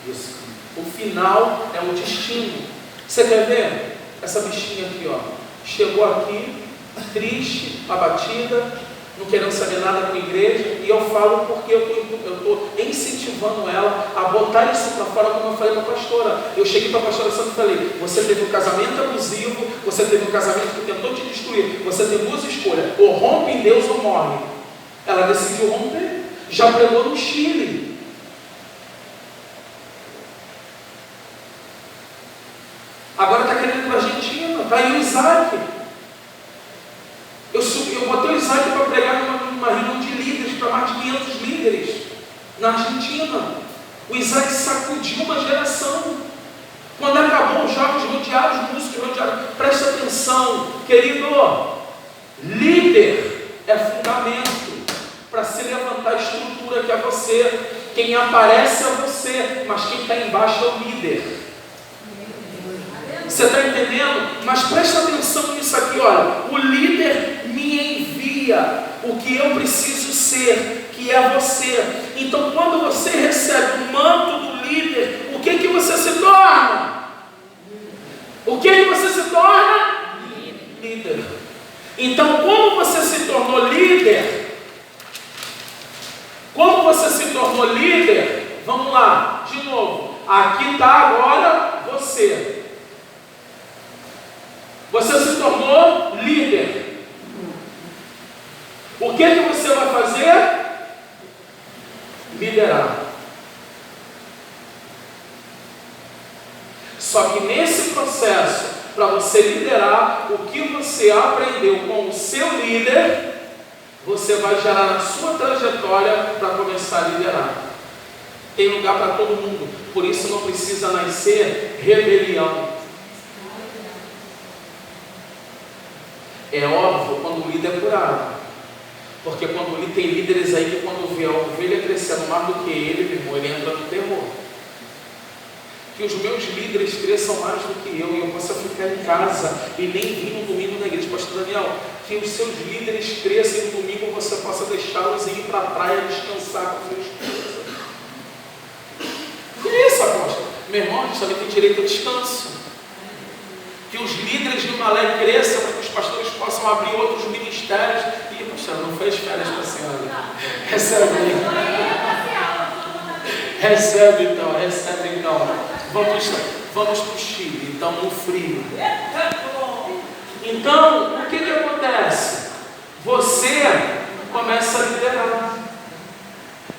Isso. O final é o destino. Você quer ver? Essa bichinha aqui, ó, chegou aqui, triste, abatida, não querendo saber nada com a igreja, e eu falo porque eu estou incentivando ela a botar isso para fora, como eu falei para a pastora. Eu cheguei para a pastora Sandra e falei: você teve um casamento abusivo, você teve um casamento que tentou te destruir, você tem duas escolhas, ou rompe em Deus ou morre. Ela decidiu romper, já pregou no Chile. Agora está querendo ir para a Argentina, está aí o Isaac. Eu botei o Isaac para pregar numa reunião de líderes, para mais de 500 líderes, na Argentina. O Isaac sacudiu uma geração. Quando acabou, os jovens rodearam, os músicos rodearam. Presta atenção, querido. Líder é fundamento para se levantar a estrutura que é você. Quem aparece é você, mas quem está embaixo é o líder. Você está entendendo? Mas presta atenção nisso aqui, olha. O líder me envia o que eu preciso ser, que é você. Então, quando você recebe o manto do líder, o que você se torna? O que você se torna? Líder. Então, como você se tornou líder? Como você se tornou líder? Vamos lá, de novo. Aqui está agora você. Você se tornou líder. O que você vai fazer? Liderar. Só que nesse processo, para você liderar, o que você aprendeu com o seu líder, você vai gerar na sua trajetória para começar a liderar. Tem lugar para todo mundo. Por isso não precisa nascer rebelião. É óbvio quando o líder é curado. Porque quando tem líderes aí que quando vê a ovelha crescendo mais do que ele, meu irmão, ele entra no terror. Que os meus líderes cresçam mais do que eu, e eu possa ficar em casa e nem vir no domingo na igreja. Pastor Daniel, que os seus líderes cresçam e no domingo você possa deixá-los ir para a praia descansar com sua esposa. Que isso, apóstolo? Meu irmão, a gente também tem direito ao descanso. Que os líderes de Malé cresçam para que os pastores possam abrir outros ministérios. E, poxa, não fez férias para a senhora. Recebe aí. Recebe então. Vamos para o Chile, então no frio. Então, o que acontece? Você começa a liderar.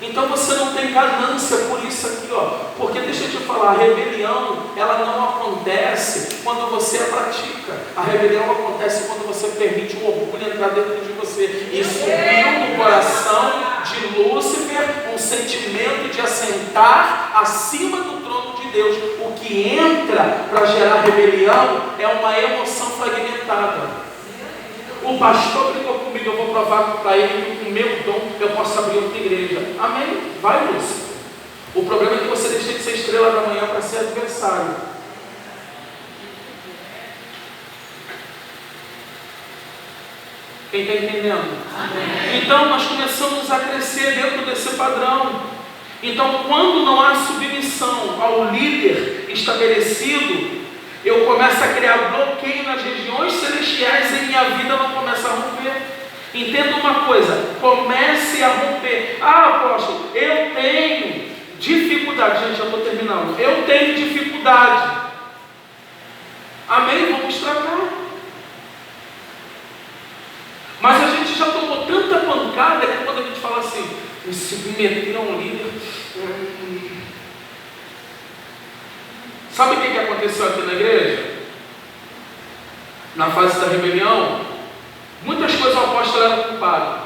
Então você não tem ganância por isso aqui, ó. Porque deixa eu te falar, a rebelião, ela não acontece quando você a pratica. A rebelião acontece quando você permite o orgulho entrar dentro de você. E subiu no coração de Lúcifer um sentimento de assentar acima do trono de Deus. O que entra para gerar rebelião é uma emoção fragmentada. O pastor brigou comigo, eu vou provar para ele que com o meu dom eu posso abrir outra igreja. Amém? Vai, Lúcio. O problema é que você deixa de ser estrela da manhã para ser adversário. Quem está entendendo? Amém. Então nós começamos a crescer dentro desse padrão. Então, quando não há submissão ao líder estabelecido, eu começo a criar bloqueio nas regiões celestiais e minha vida não começa a romper. Entenda uma coisa, comece a romper. Ah, apóstolo, eu tenho dificuldade. Gente, já estou terminando. Eu tenho dificuldade. Amém? Vamos tratar. Mas a gente já tomou tanta pancada que quando a gente fala assim, me submeter a um líder. Sabe o que aconteceu aqui na igreja? Na fase da rebelião, muitas coisas o apóstolo era culpado,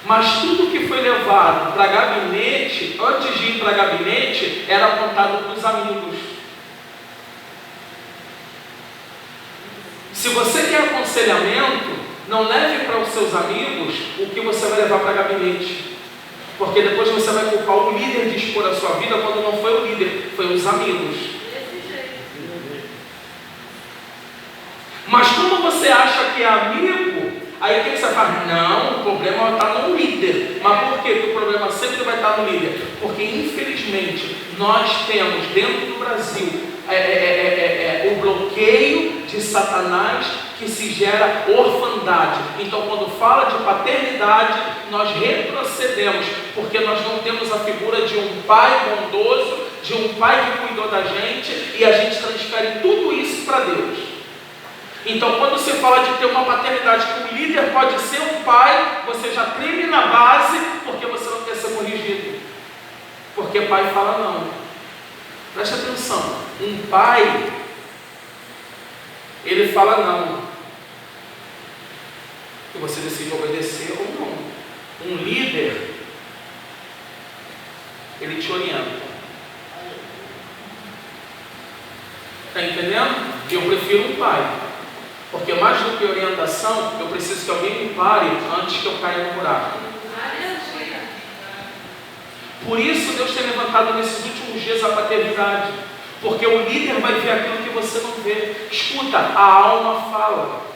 mas tudo que foi levado para gabinete, antes de ir para gabinete, era apontado para os amigos. Se você quer aconselhamento, não leve para os seus amigos o que você vai levar para gabinete, porque depois você vai culpar o líder de expor a sua vida quando não foi o líder, foi os amigos. Mas como você acha que é amigo, aí o que você faz? Não, o problema está no líder. Mas por quê? Que o problema sempre sempre vai estar no líder, porque infelizmente nós temos dentro do Brasil o bloqueio de Satanás que se gera orfandade. Então, quando fala de paternidade, nós retrocedemos, porque nós não temos a figura de um pai bondoso, de um pai que cuidou da gente, e a gente transfere tudo isso para Deus. Então, quando você fala de ter uma paternidade que o líder pode ser um pai, você já treme na base, porque você não quer ser corrigido. Porque pai fala não. Preste atenção, um pai, ele fala não, e você decide obedecer ou não. Um líder, ele te orienta. Está entendendo? Eu prefiro um pai, porque mais do que orientação, eu preciso que alguém me pare antes que eu caia no buraco. Por isso Deus tem levantado nesses últimos dias a paternidade, porque o líder vai ver aquilo que você não vê. Escuta, a alma fala.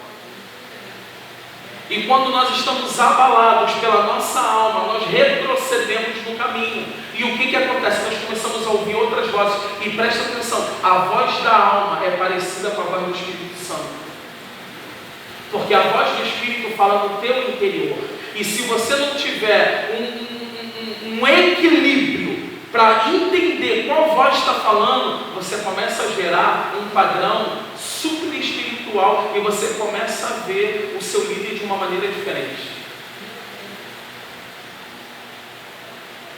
E quando nós estamos abalados pela nossa alma, nós retrocedemos no caminho. E o que acontece? Nós começamos a ouvir outras vozes. E presta atenção, a voz da alma é parecida com a voz do Espírito Santo. Porque a voz do Espírito fala no teu interior. E se você não tiver um equilíbrio para entender qual voz está falando, você começa a gerar um padrão super espiritual e você começa a ver o seu líder de uma maneira diferente.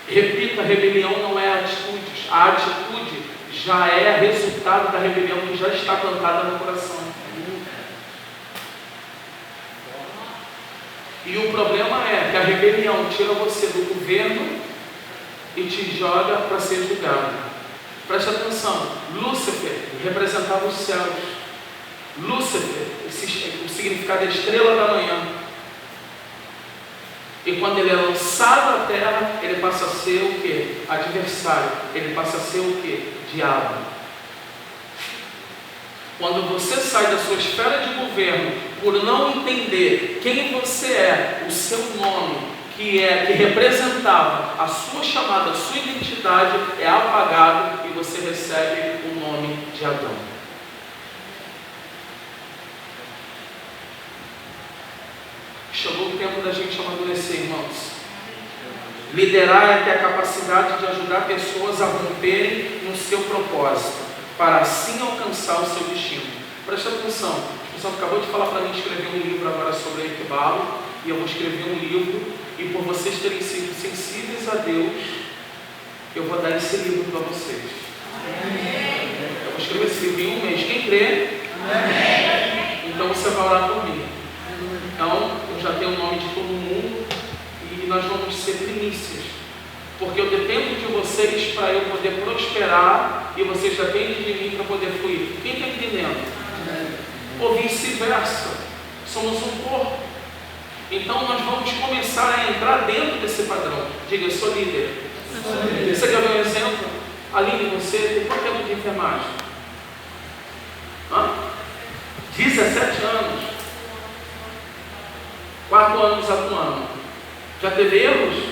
Repita, rebelião não é atitude. A atitude já é resultado da rebelião que já está plantada no coração. E o problema é que a rebelião tira você do governo e te joga para ser julgado. Presta atenção, Lúcifer representava os céus. Lúcifer, o significado é estrela da manhã. E quando ele é lançado à terra, ele passa a ser o quê? Adversário. Ele passa a ser o quê? Diabo. Quando você sai da sua esfera de governo por não entender quem você é, o seu nome, que representava a sua chamada, a sua identidade, é apagado e você recebe o nome de Adão. Chegou o tempo da gente amadurecer, irmãos. Liderar é ter a capacidade de ajudar pessoas a romperem no seu propósito, para assim alcançar o seu destino. Presta atenção, o pessoal acabou de falar para mim escrever um livro agora sobre Equibalo, e eu vou escrever um livro, e por vocês terem sido sensíveis a Deus, eu vou dar esse livro para vocês. Amém. Eu vou escrever esse livro em um mês. Quem crê? Amém. Então você vai orar por mim. Então, eu já tenho o nome de todo mundo, e nós vamos ser primícias. Porque eu dependo de vocês para eu poder prosperar, e vocês dependem de mim para poder fluir. Quem está entendendo? Ou vice-versa. Somos um corpo. Então nós vamos começar a entrar dentro desse padrão. Diga, eu sou líder. Você quer ver um exemplo? Aline, você tem quanto tempo de enfermagem? 17 anos. 4 anos atuando. Já teve erros?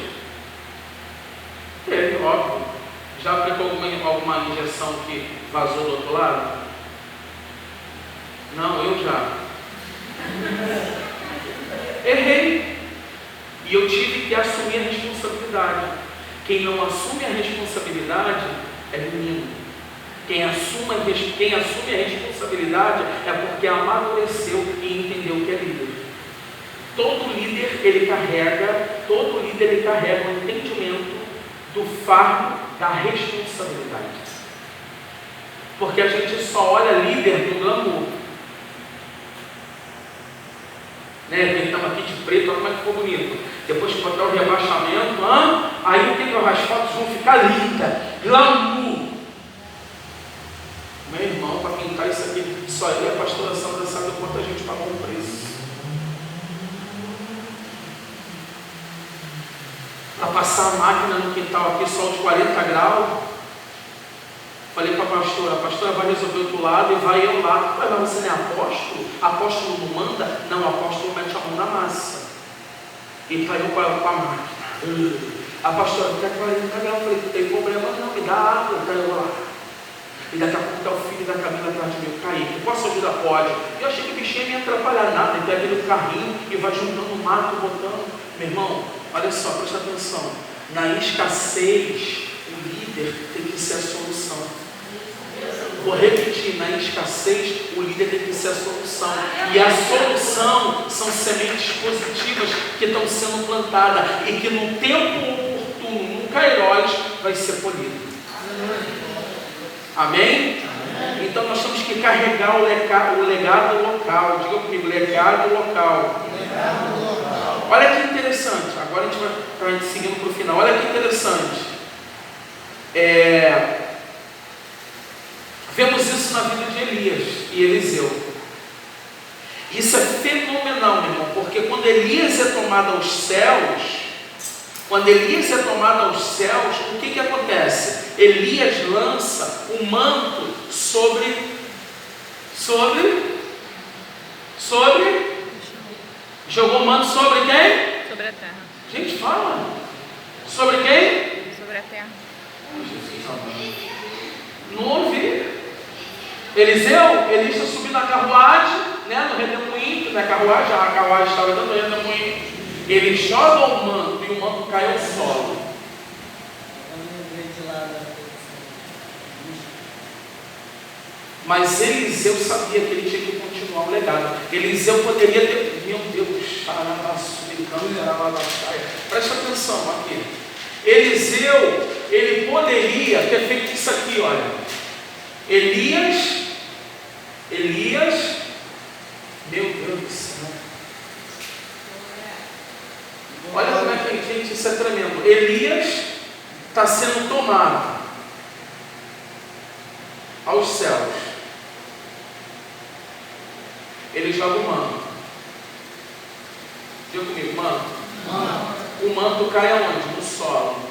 Teve, óbvio. Já aplicou alguma injeção que vazou do outro lado? Não, eu já. Errei. E eu tive que assumir a responsabilidade. Quem não assume a responsabilidade é menino. Quem assume a responsabilidade é porque amadureceu e entendeu o que é líder. Todo líder ele carrega o entendimento do fardo da responsabilidade. Porque a gente só olha líder no glamour. Quem estava aqui de preto, olha como é que ficou bonito. Depois que botar o rebaixamento, aí o que as fotos vão ficar lindas. Glamour. Meu irmão, para pintar isso aqui, só eu e a pastora Sandra sabe o quanto a gente pagou o preço. Para passar a máquina no quintal aqui, sol de 40 graus. Falei para a pastora vai resolver o outro lado e vai eu lá. Mas você não é apóstolo? Apóstolo não manda? Não, apóstolo mete a mão na massa. E caiu com a máquina. A pastora, me dá 40 graus. Eu falei, não tem problema não, me dá água. Então eu vou lá. E daqui a pouco está o filho da Camila atrás de mim, Kaique, posso ajudar? Pode. Eu achei que o bichinho ia me atrapalhar nada, ele pega no carrinho e vai juntando o mato, botando. Meu irmão, olha só, presta atenção. Na escassez, o líder tem que ser a solução. Vou repetir, na escassez, o líder tem que ser a solução. E a solução são sementes positivas que estão sendo plantadas e que no tempo oportuno, no Kairos, vai ser polido. Amém? Amém? Então nós temos que carregar o legado local. Diga comigo, legado local. Olha que interessante. Agora a gente vai seguindo para o final. Olha que interessante. Vemos isso na vida de Elias e Eliseu. Isso é fenomenal, meu irmão, porque quando Elias é tomado aos céus, o que acontece? Elias lança um manto sobre jogou o manto sobre quem? Sobre a terra. Gente, fala. Sobre quem? Sobre a terra. Não ouvi. Elias está subindo na carruagem, né, no redemoinho, a carruagem estava dentro do redemoinho. Ele joga o manto e o manto cai ao solo. Mas Eliseu sabia que ele tinha que continuar o legado. Eliseu poderia ter, meu Deus, presta atenção aqui. Eliseu, ele poderia ter feito isso aqui, olha. Elias, meu Deus do céu. Olha como é que, gente, isso é tremendo. Elias está sendo tomado aos céus. Ele joga o manto. Diga comigo, manto. O manto cai aonde? No solo.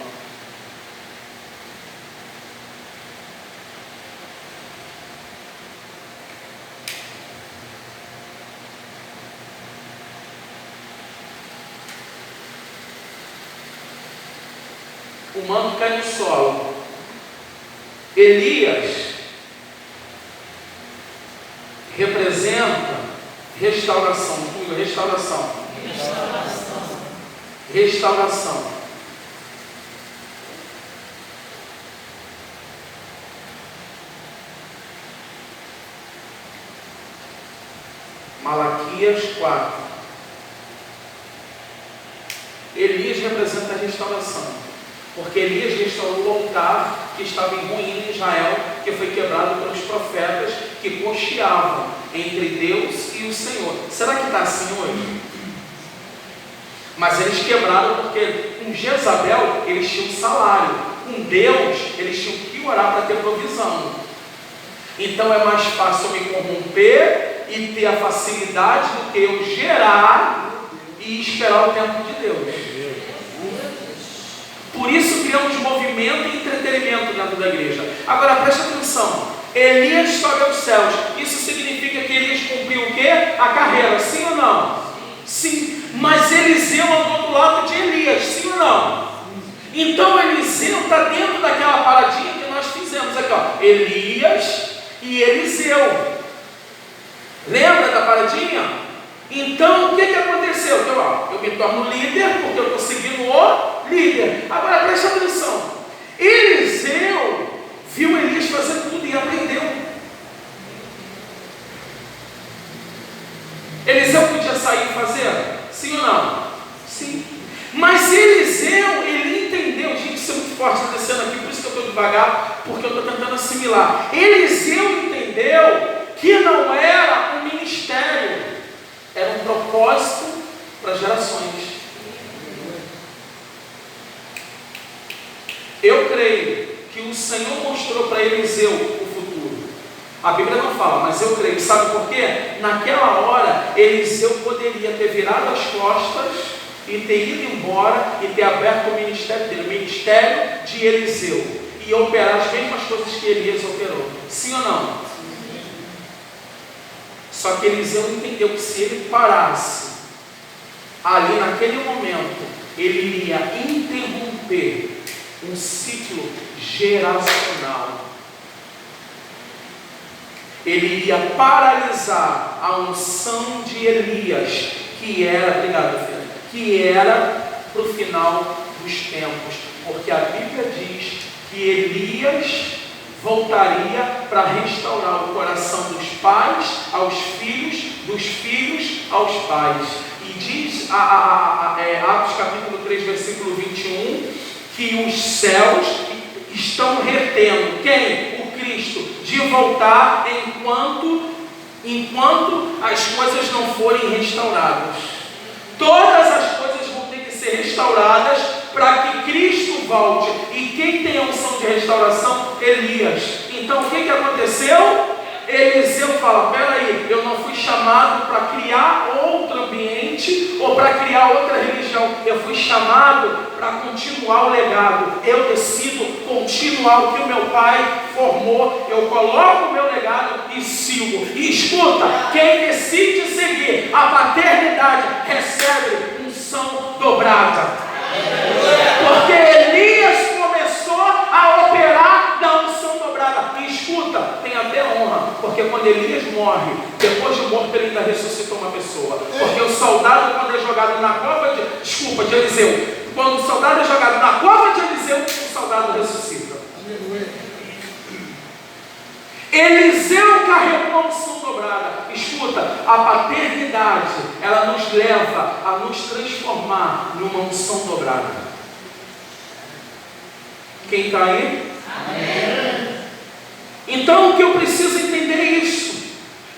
O manto cai no solo. Elias representa restauração. Restauração. Malaquias 4. Elias representa a restauração. Porque Elias restaurou o altar que estava em ruína em Israel, que foi quebrado pelos profetas que cocheavam entre Deus e o Senhor. Será que está assim hoje? Mas eles quebraram porque com Jezabel eles tinham salário, com Deus eles tinham que orar para ter provisão. Então é mais fácil eu me corromper e ter a facilidade do que eu gerar e esperar o tempo de Deus. Por isso criamos movimento e entretenimento dentro da igreja. Agora presta atenção. Elias sobe aos céus. Isso significa que Elias cumpriu o quê? A carreira, sim ou não? Sim. Mas Eliseu andou do lado de Elias, sim ou não? Então Eliseu está dentro daquela paradinha que nós fizemos aqui, ó. Elias e Eliseu. Lembra da paradinha? Então o que aconteceu? Eu me torno líder porque eu estou seguindo o líder. Agora presta atenção. Eliseu viu Elias fazer tudo e aprendeu. Eliseu podia sair e fazer? Sim ou não? Sim. Mas Eliseu, ele entendeu. Gente, isso é muito forte, está descendo aqui, por isso que eu estou devagar, porque eu estou tentando assimilar. Eliseu entendeu que não era um ministério, era um propósito para gerações. Eu creio que o Senhor mostrou para Eliseu o futuro. A Bíblia não fala, mas eu creio. Sabe por quê? Naquela hora, Eliseu poderia ter virado as costas e ter ido embora e ter aberto o ministério dele, o ministério de Eliseu, e operar as mesmas coisas que Elias operou. Sim ou não? Sim. Só que Eliseu entendeu que se ele parasse ali naquele momento ele iria interromper um ciclo geracional. Ele iria paralisar a unção de Elias, que era, obrigado, filho, que era para o final dos tempos, porque a Bíblia diz que Elias voltaria para restaurar o coração dos pais aos filhos, dos filhos aos pais. E diz Atos capítulo 3, versículo 21, que os céus estão retendo quem? O Cristo, de voltar enquanto as coisas não forem restauradas. Todas as coisas vão ter que ser restauradas para que Cristo volte. E quem tem a unção de restauração? Elias. Então o que aconteceu? Eliseu fala: peraí, eu não fui chamado para criar outro ambiente ou para criar outra religião, eu fui chamado para continuar o legado. Eu decido continuar o que o meu pai formou, eu coloco o meu legado e sigo. E escuta, quem decide seguir a paternidade recebe unção dobrada. Porque Elias começou a operar da unção dobrada. E escuta, tem até honra, porque quando Elias morre, depois de morto ele ainda ressuscitou uma pessoa. Porque o soldado, quando é jogado na cova de Eliseu, quando o soldado é jogado na cova de Eliseu, o soldado ressuscita. Eliseu carregou a unção dobrada. Escuta, a paternidade, ela nos leva a nos transformar numa unção dobrada. Quem está aí? Amém. Então o que eu preciso entender é isso.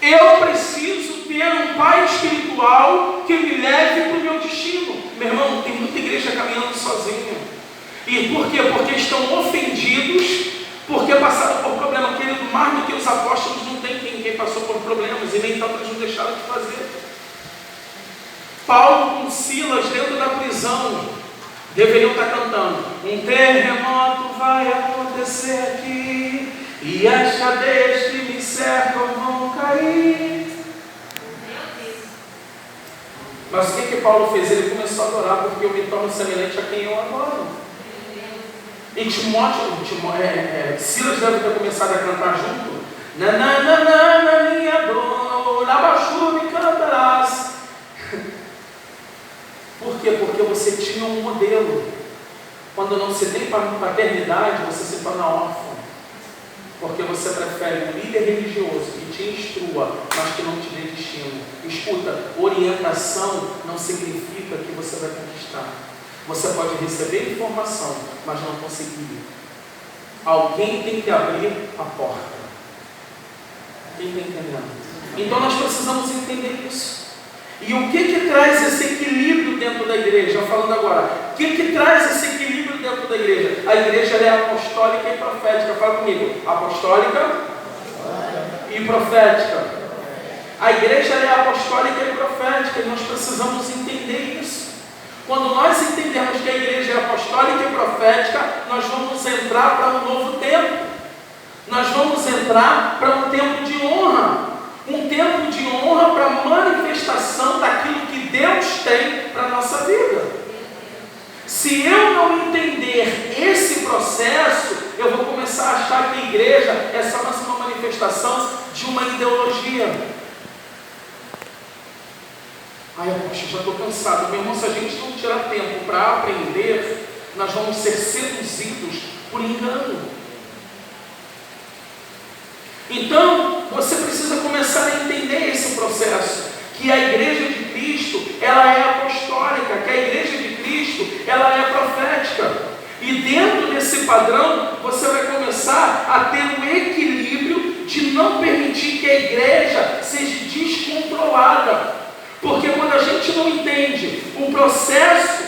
Eu preciso ter um pai espiritual que me leve para o meu destino. Meu irmão, tem muita igreja caminhando sozinha. E por quê? Porque estão ofendidos, porque passaram por problema. Querido, mais do que os apóstolos, não tem quem passou por problemas, e nem tanto eles não deixaram de fazer. Paulo com Silas dentro da prisão deveriam estar cantando: um terremoto vai acontecer aqui, e as cadeias que me cercam vão cair. Mas o que Paulo fez? Ele começou a adorar, porque eu me torno semelhante a quem eu adoro. E Silas deve ter começado a cantar junto. Na minha dor, abaixo me cantarás. Por quê? Porque você tinha um modelo. Quando não se tem paternidade, você se torna órfão. Porque você prefere um líder religioso que te instrua, mas que não te dê destino. Escuta, orientação não significa que você vai conquistar. Você pode receber informação, mas não conseguir. Alguém tem que abrir a porta. Quem está entendendo? Então nós precisamos entender isso. E o que traz esse equilíbrio dentro da igreja? Falando agora, o que traz esse equilíbrio dentro da igreja? A igreja é apostólica e profética. Fala comigo. Apostólica e profética. A igreja é apostólica e profética. E nós precisamos entender isso. Quando nós entendemos que a igreja é apostólica e profética, nós vamos entrar para um novo tempo. Nós vamos entrar para um tempo de honra. Um tempo de honra para a manifestação daquilo que Deus tem para a nossa vida. Se eu não entender esse processo, eu vou começar a achar que a igreja é só mais uma manifestação de uma ideologia. Ai, poxa, já estou cansado. Meu irmão, se a gente não tirar tempo para aprender, nós vamos ser seduzidos por engano. Então, você precisa começar a entender esse processo, que a igreja de Cristo, ela é apostólica, que a igreja de Cristo, ela é profética. E dentro desse padrão, você vai começar a ter um equilíbrio de não permitir que a igreja seja descontrolada. Porque quando a gente não entende o processo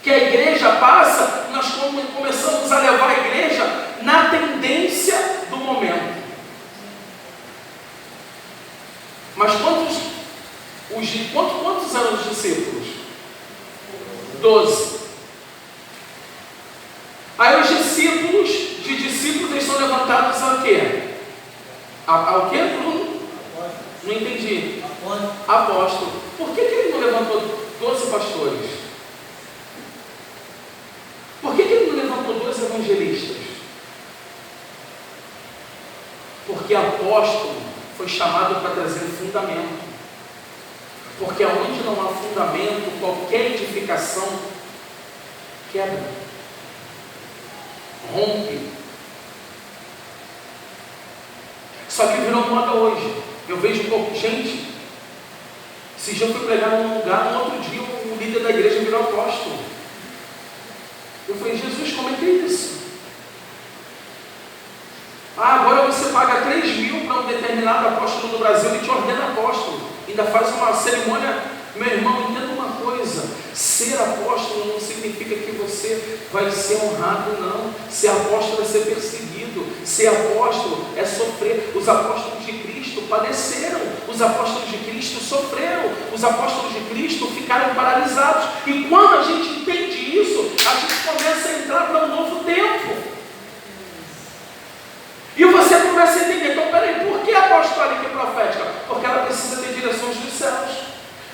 que a igreja passa, nós começamos a levar a igreja na tendência do momento. Mas quantos eram os discípulos? 12. Aí os discípulos, eles são levantados a quê? Ao quê, Bruno? Não entendi. Apóstolo. Por que ele não levantou 12 pastores? Por que ele não levantou 2 evangelistas? Porque apóstolo foi chamado para trazer fundamento. Porque onde não há fundamento, qualquer edificação quebra, rompe. Só que virou moda hoje. Eu vejo gente. Se já fui pregar num lugar, no outro dia o líder da igreja virou apóstolo. Eu falei, Jesus, como é que é isso? Agora você paga 3.000 para um determinado apóstolo no Brasil e te ordena apóstolo. Ainda faz uma cerimônia. Meu irmão, entenda uma coisa: ser apóstolo não significa que você vai ser honrado, não. Ser apóstolo é ser perseguido. Ser apóstolo é sofrer. Os apóstolos de Cristo padeceram. Os apóstolos de Cristo sofreram. Os apóstolos de Cristo ficaram paralisados. E quando a gente entende isso, a gente começa a entrar para um novo tempo. E você começa a entender, então peraí, por que apostólica e profética? Porque ela precisa ter direções dos céus.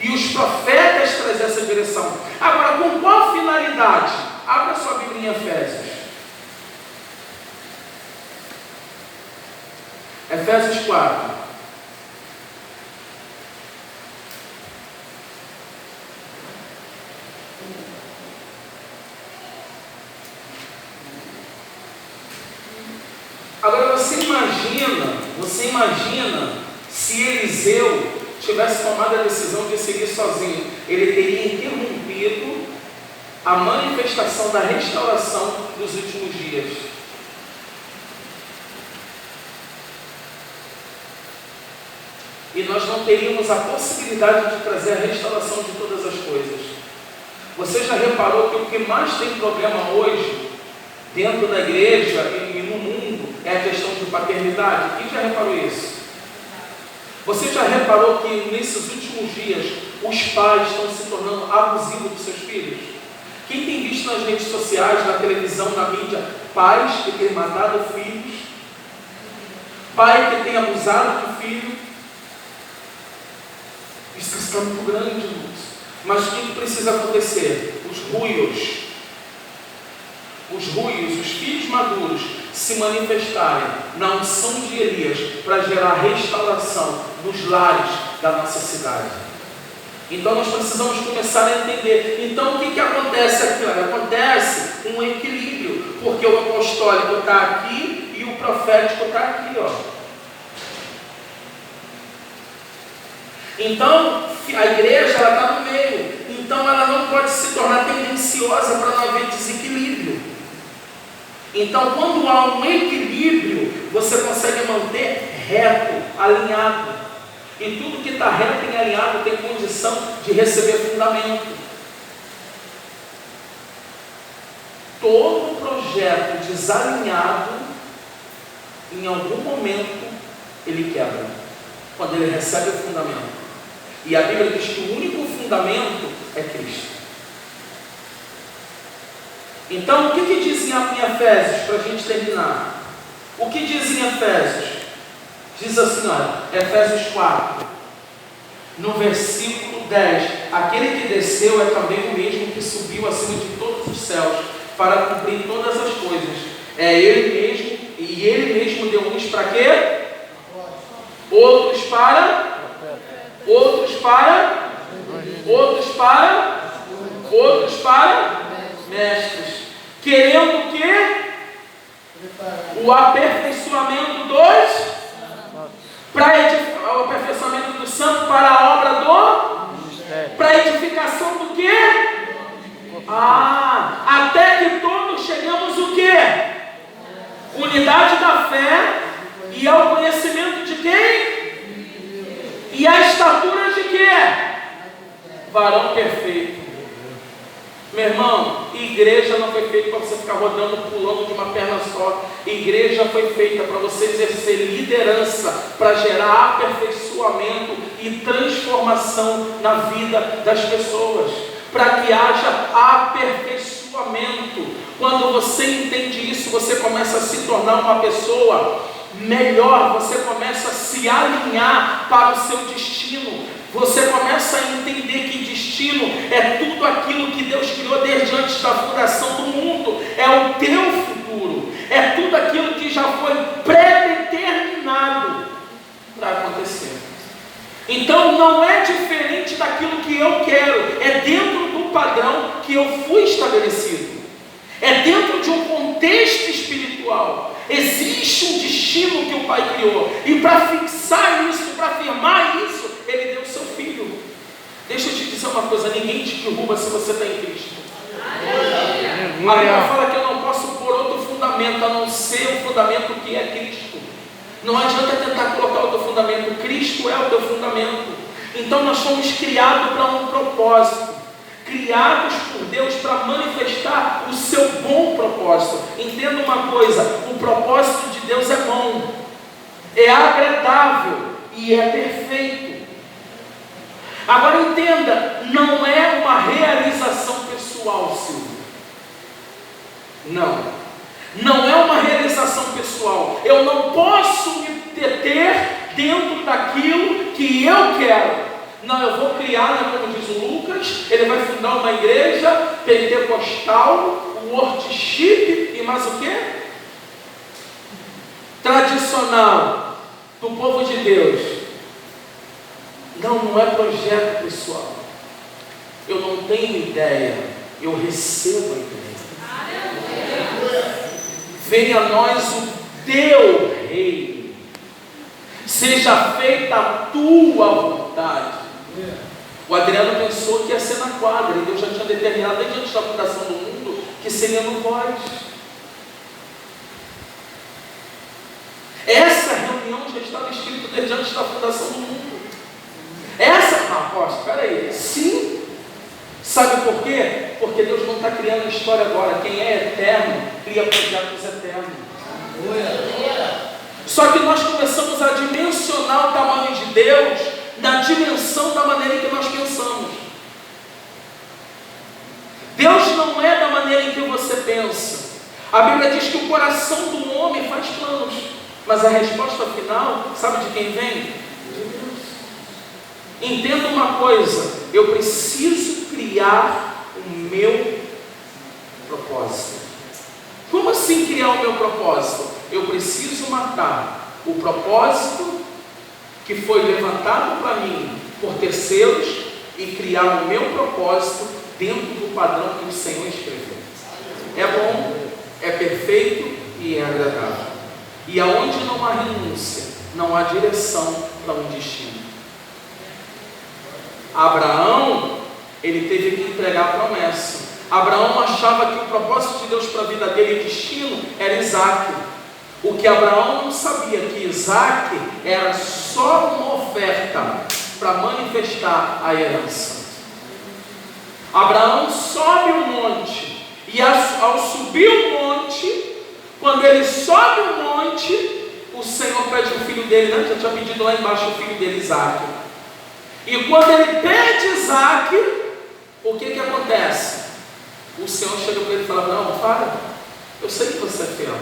E os profetas trazem essa direção. Agora, com qual finalidade? Abra sua Bíblia em Efésios. Efésios 4. Agora você imagina se Eliseu tivesse tomado a decisão de seguir sozinho. Ele teria interrompido a manifestação da restauração dos últimos dias. E nós não teríamos a possibilidade de trazer a restauração de todas as coisas. Você já reparou que o que mais tem problema hoje, dentro da igreja e no mundo, é a questão de paternidade? Quem já reparou isso? Você já reparou que nesses últimos dias os pais estão se tornando abusivos dos seus filhos? Quem tem visto nas redes sociais, na televisão, na mídia, pais que têm matado filhos, pai que tem abusado de filho? Isso está muito grande, irmãos. Mas o que precisa acontecer? Os filhos maduros se manifestarem na unção de Elias para gerar restauração nos lares da nossa cidade. Então nós precisamos começar a entender. Então o que acontece aqui? Acontece um equilíbrio, porque o apostólico está aqui e o profético está aqui, ó. Então a igreja está no meio. Então ela não pode se tornar tendenciosa para não haver desequilíbrio. Então, quando há um equilíbrio, você consegue manter reto, alinhado. E tudo que está reto e alinhado tem condição de receber fundamento. Todo projeto desalinhado, em algum momento, ele quebra. Quando ele recebe o fundamento. E a Bíblia diz que o único fundamento é Cristo. Então, o que diz em Efésios, para a gente terminar? O que diz em Efésios? Diz assim, olha, Efésios 4, no versículo 10: aquele que desceu é também o mesmo que subiu acima de todos os céus, para cumprir todas as coisas. É Ele mesmo, e Ele mesmo deu uns para quê? Outros para? Outros para? Outros para? Outros para? Mestres. Querendo o quê? O aperfeiçoamento dos? O aperfeiçoamento do santo para a obra do? Para a edificação do quê? Até que todos chegamos o quê? Unidade da fé e ao conhecimento de quem? E a estatura de quê? Varão perfeito. Meu irmão, igreja não foi feita para você ficar rodando, pulando de uma perna só. Igreja foi feita para você exercer liderança, para gerar aperfeiçoamento e transformação na vida das pessoas, para que haja aperfeiçoamento. Quando você entende isso, você começa a se tornar uma pessoa melhor, você começa a se alinhar para o seu destino. Você começa a entender que destino é tudo aquilo que Deus criou desde antes da fundação do mundo. Então não é diferente daquilo que eu quero, é dentro do padrão que eu fui estabelecido, é dentro de um contexto espiritual. Existe um destino que o Pai criou, e para fixar isso, para afirmar isso, Ele deu o seu Filho. Deixa eu te dizer uma coisa: ninguém te derruba se você está em Cristo. A Bíblia fala que eu não posso pôr outro fundamento a não ser o fundamento que é Cristo. Não adianta tentar colocar outro fundamento, Cristo é o teu fundamento. Então nós fomos criados para um propósito, criados por Deus para manifestar o seu bom propósito. Entenda uma coisa: o propósito de Deus é bom, é agradável e é perfeito. Agora entenda, não é uma realização pessoal, Silvio. Não é uma realização pessoal. Eu não posso me deter dentro daquilo que eu quero. Não, eu vou criar, né, como diz o Lucas, ele vai fundar uma igreja pentecostal, worship e mais o quê? Tradicional, do povo de Deus. Não é projeto pessoal. Eu não tenho ideia, eu recebo a ideia. Venha a nós o teu reino, seja feita a tua vontade. O Adriano pensou que ia ser na quadra, e Deus já tinha determinado desde antes da fundação do mundo que seria no Voz. Essa reunião já estava escrita desde antes da fundação do mundo. Apóstolo, peraí, sim. Sabe por quê? Porque Deus não está criando história agora. Quem é eterno, cria projetos eternos. Só que nós começamos a dimensionar o tamanho de Deus na dimensão da maneira em que nós pensamos. Deus não é da maneira em que você pensa. A Bíblia diz que o coração do homem faz planos, mas a resposta final, sabe de quem vem? De Deus. Entenda uma coisa: eu preciso criar o meu propósito. Como assim criar o meu propósito? Eu preciso matar o propósito que foi levantado para mim por terceiros e criar o meu propósito dentro do padrão que o Senhor escreveu. É bom, é perfeito e é agradável. E aonde não há renúncia, não há direção para um destino. Abraão, ele teve que entregar a promessa. Abraão achava que o propósito de Deus para a vida dele e destino era Isaac. O que Abraão não sabia, que Isaac era só uma oferta para manifestar a herança. Abraão sobe o monte, e ao subir o monte, quando ele sobe o monte, o Senhor pede o filho dele, né? Já tinha pedido lá embaixo o filho dele, Isaac. E quando ele pede Isaac, o que acontece? O Senhor chega para ele e fala: não, para, eu sei que você é fiel.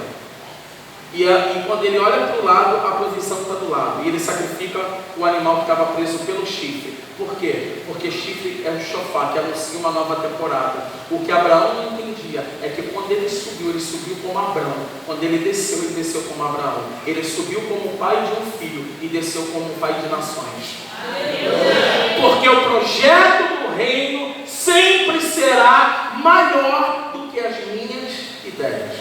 E quando ele olha para o lado, a provisão está do lado. E ele sacrifica o animal que estava preso pelo chifre. Por quê? Porque chifre é um shofar que anuncia uma nova temporada. O que Abraão não entendia é que quando ele subiu como Abraão. Quando ele desceu como Abraão. Ele subiu como pai de um filho e desceu como pai de nações. Porque o projeto do reino sempre será maior do que as minhas ideias.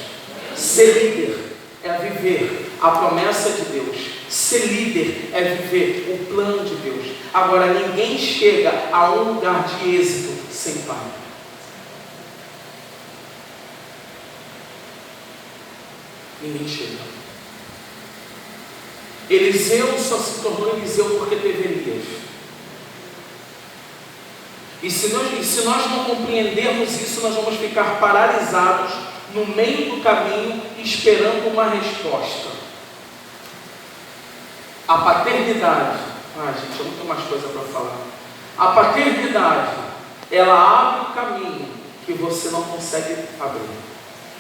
Ser líder é viver a promessa de Deus. Ser líder é viver o plano de Deus. Agora, ninguém chega a um lugar de êxito sem pai. Ninguém chega. Eliseu só se tornou Eliseu porque teve Elias. E se nós não compreendermos isso, nós vamos ficar paralisados no meio do caminho, esperando uma resposta. A paternidade, gente, é muito mais coisa para falar. A paternidade, ela abre o caminho que você não consegue abrir.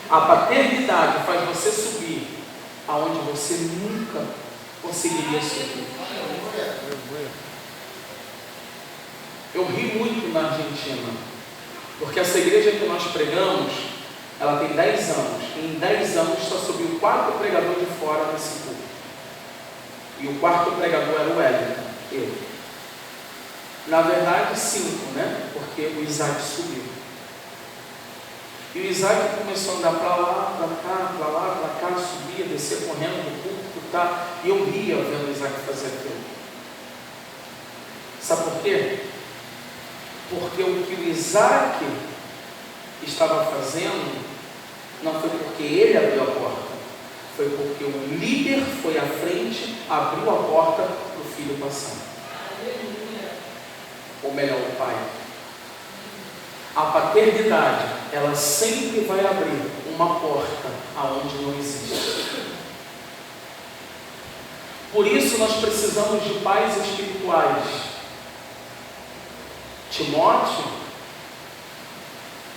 A paternidade faz você subir aonde você nunca conseguiria subir. Eu ri muito na Argentina, porque essa igreja que nós pregamos, ela tem 10 anos. E em 10 anos só subiu 4 pregadores de fora nesse culto. E o quarto pregador era o Wellington, eu. Na verdade 5, né? Porque o Isaac subiu. E o Isaac começou a andar para lá, para cá, para lá, para cá, subia, descia correndo do púlpito, tá? E eu ria vendo o Isaac fazer aquilo. Sabe por quê? Porque o que o Isaac estava fazendo não foi porque ele abriu a porta, foi porque o líder foi à frente, abriu a porta para o filho passar. Ou melhor, o pai. A paternidade, ela sempre vai abrir uma porta aonde não existe. Por isso nós precisamos de pais espirituais. Timóteo,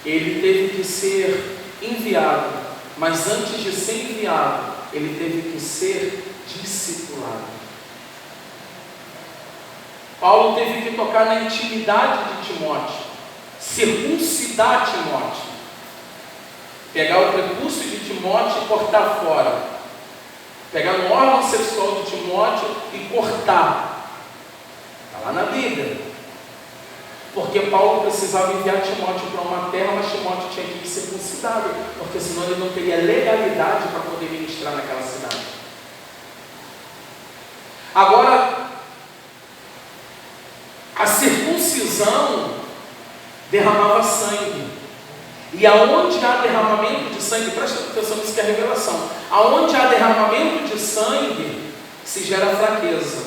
ele teve que ser enviado, mas antes de ser enviado, ele teve que ser discipulado. Paulo teve que tocar na intimidade de Timóteo, circuncidar Timóteo, pegar o prepúcio de Timóteo e cortar fora, pegar no órgão sexual de Timóteo e cortar. Está lá na Bíblia. Porque Paulo precisava enviar Timóteo para uma terra, mas Timóteo tinha que ir circuncidado, porque senão ele não teria legalidade para poder ministrar naquela cidade. Agora, a circuncisão derramava sangue. E aonde há derramamento de sangue, presta atenção nisso que é a revelação. Aonde há derramamento de sangue, se gera fraqueza.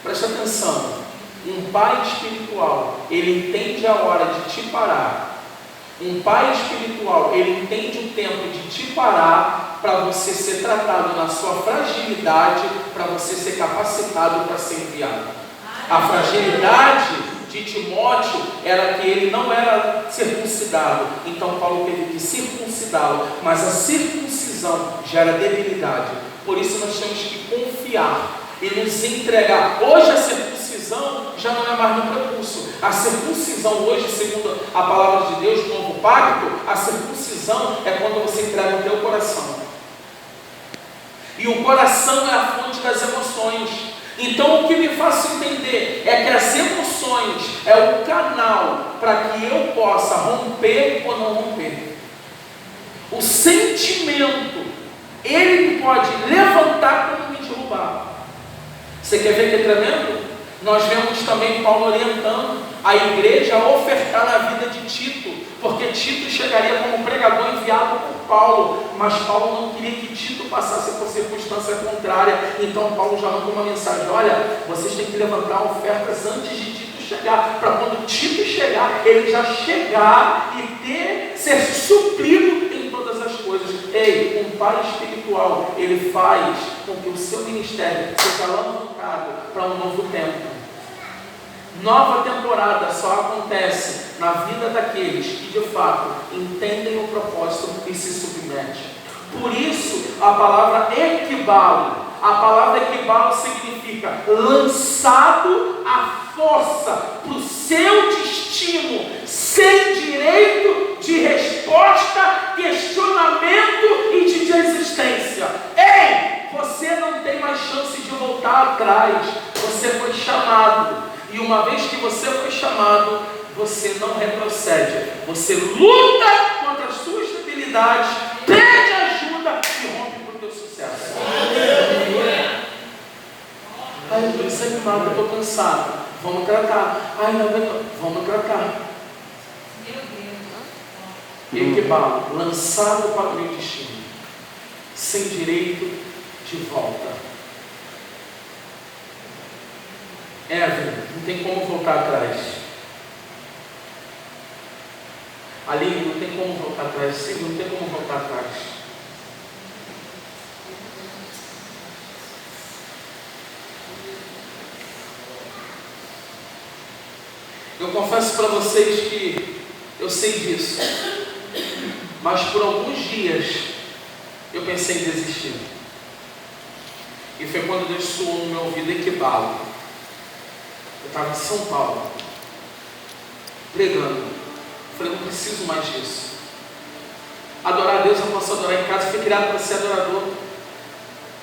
Presta atenção. Um pai espiritual, ele entende a hora de te parar. Um pai espiritual, ele entende o tempo de te parar para você ser tratado na sua fragilidade, para você ser capacitado para ser enviado. A fragilidade de Timóteo era que ele não era circuncidado, então Paulo teve que circuncidá-lo, mas a circuncisão gera debilidade. Por isso nós temos que confiar e nos entregar. Hoje a circuncisão já não é mais no prepúcio. A circuncisão hoje, segundo a palavra de Deus, no novo pacto, a circuncisão é quando você entrega o teu coração. E o coração é a fonte das emoções. Então o que me faz entender é que as emoções é o canal para que eu possa romper ou não romper. O sentimento, ele me pode levantar como me derrubar. Você quer ver que é tremendo? Nós vemos também Paulo orientando a igreja a ofertar na vida de Tito, porque Tito chegaria como pregador enviado por Paulo, mas Paulo não queria que Tito passasse por circunstância contrária. Então Paulo já mandou uma mensagem: olha, vocês têm que levantar ofertas antes de Tito chegar, para quando Tito chegar, ele já chegar e ser suprido em todas as coisas. Ei, um pai espiritual, ele faz com que o seu ministério seja alavancado para um novo tempo. Nova temporada só acontece na vida daqueles que de fato entendem o propósito e se submetem. Por isso a palavra equibalo, a palavra equibalo significa lançado à força para o seu destino, sem direito de resposta, questionamento e de desistência. Ei, você não tem mais chance de voltar atrás. Você foi chamado. E uma vez que você foi chamado, você não retrocede. Você luta contra as suas debilidades, pede ajuda e rompe para o teu sucesso. Ai, eu estou desanimado, eu estou cansado. Vamos tratar. Ai, não, vamos tratar. Equibalo, lançado para o meu destino, sem direito de volta. Não tem como voltar atrás. Ali não tem como voltar atrás. Sim, não tem como voltar atrás. Eu confesso para vocês que eu sei disso, mas por alguns dias eu pensei em desistir. E foi quando Deus soou no meu ouvido equibalo. Eu estava em São Paulo, pregando. Falei, não preciso mais disso. Adorar a Deus, eu posso adorar em casa. Fui criado para ser adorador.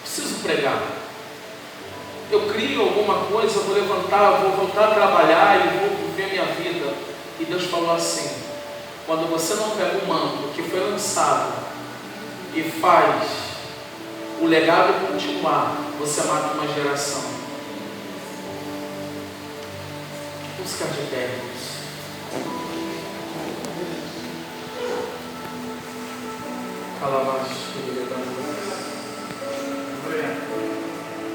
Preciso pregar. eu crio alguma coisa, eu vou levantar, eu vou voltar a trabalhar e vou viver minha vida. E Deus falou assim: quando você não pega o manto que foi lançado e faz o legado continuar, você mata uma geração. Vamos ficar de pé, irmãos. Calabasco,